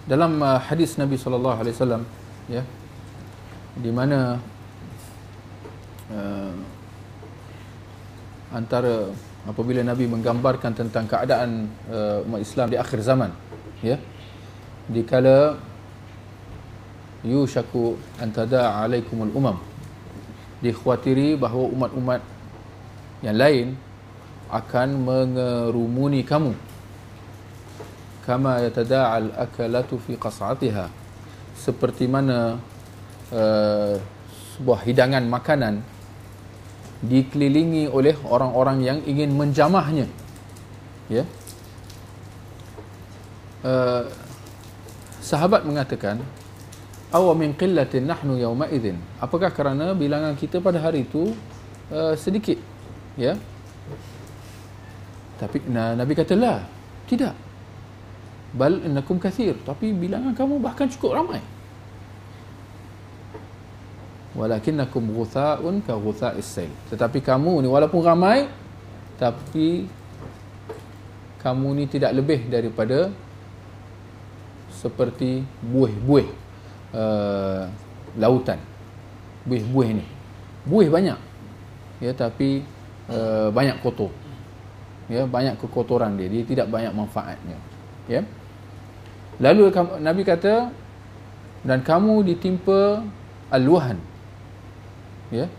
dalam hadis Nabi sallallahu alaihi wasallam, ya, di mana antara apabila Nabi menggambarkan tentang keadaan umat Islam di akhir zaman, ya, dikala yushaku an tada'a alaikumul umam, dikhawatiri bahawa umat-umat yang lain akan mengerumuni kamu, kama yatada'al akalatu fi qas'atiha, seperti mana sebuah hidangan makanan dikelilingi oleh orang-orang yang ingin menjamahnya, ya. Sahabat mengatakan, aw min qillatin nahnu yawma idzin, apakah kerana bilangan kita pada hari itu sedikit, ya. Tapi Nabi kata, la, tidak, bal innakum kathir, tapi bilangan kamu bahkan cukup ramai. Walakinnakum ghutha'un ka ghutha'is sail, tetapi kamu ni walaupun ramai, tapi kamu ni tidak lebih daripada seperti buih-buih lautan. Buih-buih ni, buih banyak, ya, tapi banyak kotor, ya, banyak kekotoran dia tidak banyak manfaatnya, ya. Lalu Nabi kata, dan kamu ditimpa al-wahan, ya,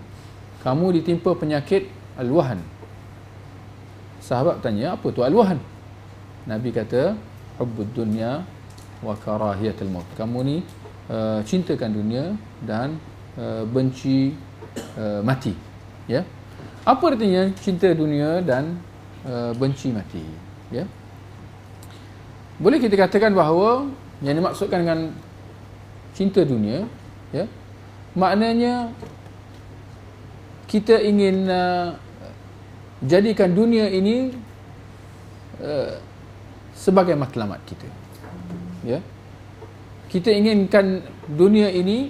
kamu ditimpa penyakit al-wahan. Sahabat tanya, apa tu al-wahan? Nabi kata, hubbud dunya wa karahiyatul maut, kamu ni cintakan dunia dan benci mati, ya. Apa artinya cinta dunia dan benci mati, ya? Boleh kita katakan bahawa yang dimaksudkan dengan cinta dunia, ya, maknanya kita ingin jadikan dunia ini sebagai matlamat kita, ya. Kita inginkan dunia ini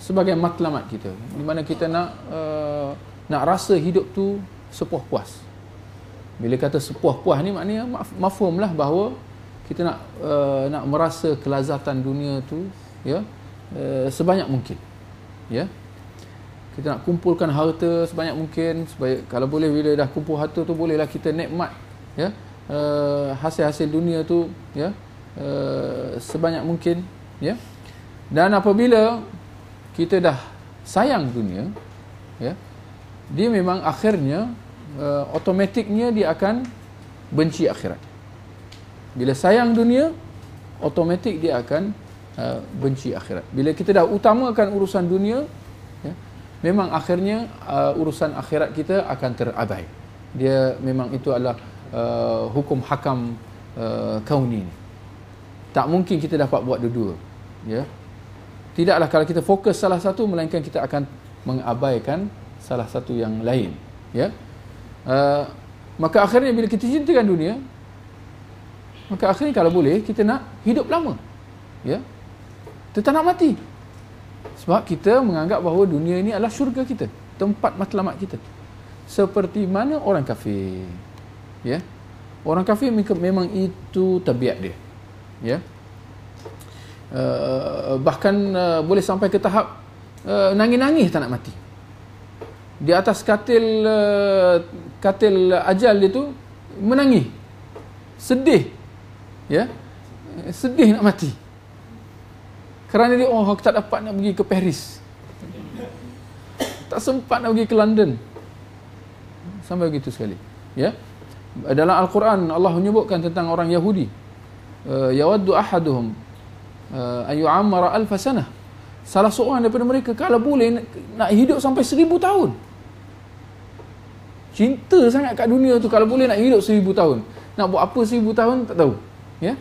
sebagai matlamat kita, di mana kita nak rasa hidup tu sepuas-puas. Bila kata sepuas-puas ni maknanya mafhumlah bahawa kita nak merasa kelazatan dunia tu, ya, sebanyak mungkin, ya. Kita nak kumpulkan harta sebanyak mungkin, supaya kalau boleh bila dah kumpul harta tu bolehlah kita nikmat, ya, hasil-hasil dunia tu, ya, sebanyak mungkin, ya. Dan apabila kita dah sayang dunia, ya, dia memang akhirnya automatiknya dia akan benci akhirat. Bila sayang dunia, automatik dia akan benci akhirat. Bila kita dah utamakan urusan dunia, ya, memang akhirnya urusan akhirat kita akan terabai. Dia memang itu adalah hukum hakam kauni. Tak mungkin kita dapat buat dua-dua, ya. Tidaklah kalau kita fokus salah satu, melainkan kita akan mengabaikan salah satu yang lain, ya. Maka akhirnya bila kita cintakan dunia, maka akhirnya kalau boleh kita nak hidup lama, ya. Kita tak nak mati, sebab kita menganggap bahawa dunia ini adalah syurga kita, tempat matlamat kita. Seperti mana orang kafir, ya. Orang kafir memang itu tabiat dia, ya. Bahkan boleh sampai ke tahap nangis-nangis tak nak mati. Di atas katil ajal dia tu menangis, sedih, ya, sedih nak mati, kerana dia, oh, aku tak dapat nak pergi ke Paris, tak sempat nak pergi ke London, sampai begitu sekali, ya. Dalam Al-Quran Allah menyebutkan tentang orang Yahudi, yawaddu ahaduhum ayyu'ammara alfa sanah, salah seorang daripada mereka kalau boleh nak hidup sampai 1000 tahun. Cinta sangat kat dunia tu, kalau boleh nak hidup 1000 tahun. Nak buat apa 1000 tahun tak tahu, ya.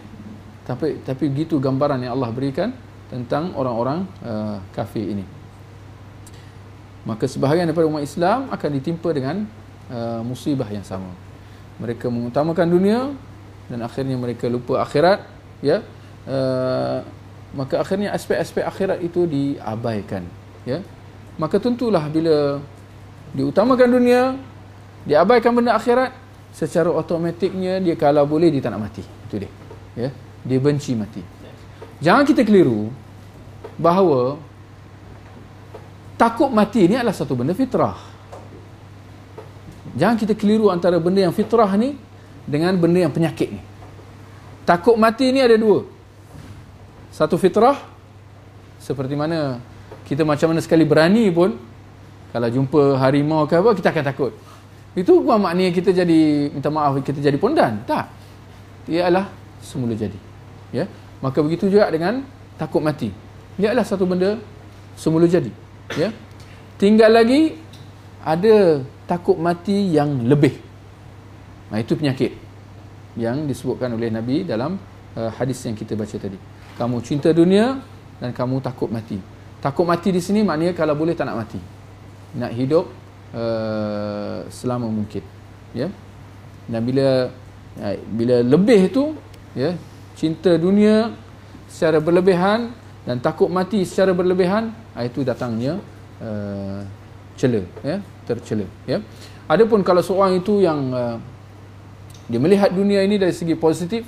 Tapi begitu gambaran yang Allah berikan tentang orang-orang kafir ini. Maka sebahagian daripada umat Islam akan ditimpa dengan musibah yang sama. Mereka mengutamakan dunia dan akhirnya mereka lupa akhirat, ya. Maka akhirnya aspek-aspek akhirat itu diabaikan, ya. Maka tentulah bila diutamakan dunia, diabaikan benda akhirat, secara automatiknya dia kalau boleh dia tak nak mati. Itu dia, ya. dia benci mati. Jangan kita keliru bahawa takut mati ni adalah satu benda fitrah. Jangan kita keliru antara benda yang fitrah ni dengan benda yang penyakit ni. Takut mati ni ada dua. Satu fitrah, seperti mana kita macam mana sekali berani pun, kalau jumpa harimau ke apa, kita akan takut. Itu bukan maknanya kita jadi, minta maaf, kita jadi pondan. Tak. Ia adalah semula jadi. Ya. Maka begitu juga dengan takut mati. Ia adalah satu benda semula jadi. Ya. Tinggal lagi ada takut mati yang lebih. Nah, itu penyakit yang disebutkan oleh Nabi dalam hadis yang kita baca tadi. Kamu cinta dunia dan kamu takut mati. Takut mati di sini maknanya kalau boleh tak nak mati. Nak hidup selama mungkin. Ya. Dan bila lebih itu, ya, cinta dunia secara berlebihan dan takut mati secara berlebihan, itu datangnya cela, ya, tercela, ya. Adapun kalau seorang itu yang dia melihat dunia ini dari segi positif,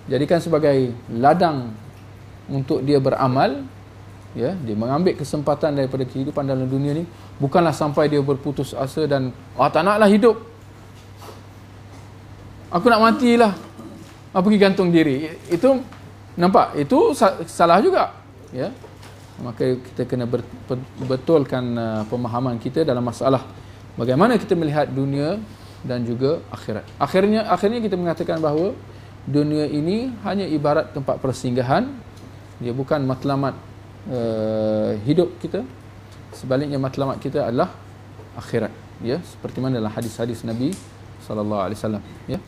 jadikan sebagai ladang untuk dia beramal, ya, dia mengambil kesempatan daripada kehidupan dalam dunia ni, bukanlah sampai dia berputus asa dan tak naklah hidup, aku nak matilah, pergi gantung diri. Itu nampak, itu salah juga, ya. Maka kita kena betulkan pemahaman kita dalam masalah bagaimana kita melihat dunia dan juga akhirat. Akhirnya kita mengatakan bahawa dunia ini hanya ibarat tempat persinggahan, dia bukan matlamat hidup kita. Sebaliknya matlamat kita adalah akhirat, ya, seperti mana dalam hadis-hadis Nabi sallallahu alaihi wasallam, ya.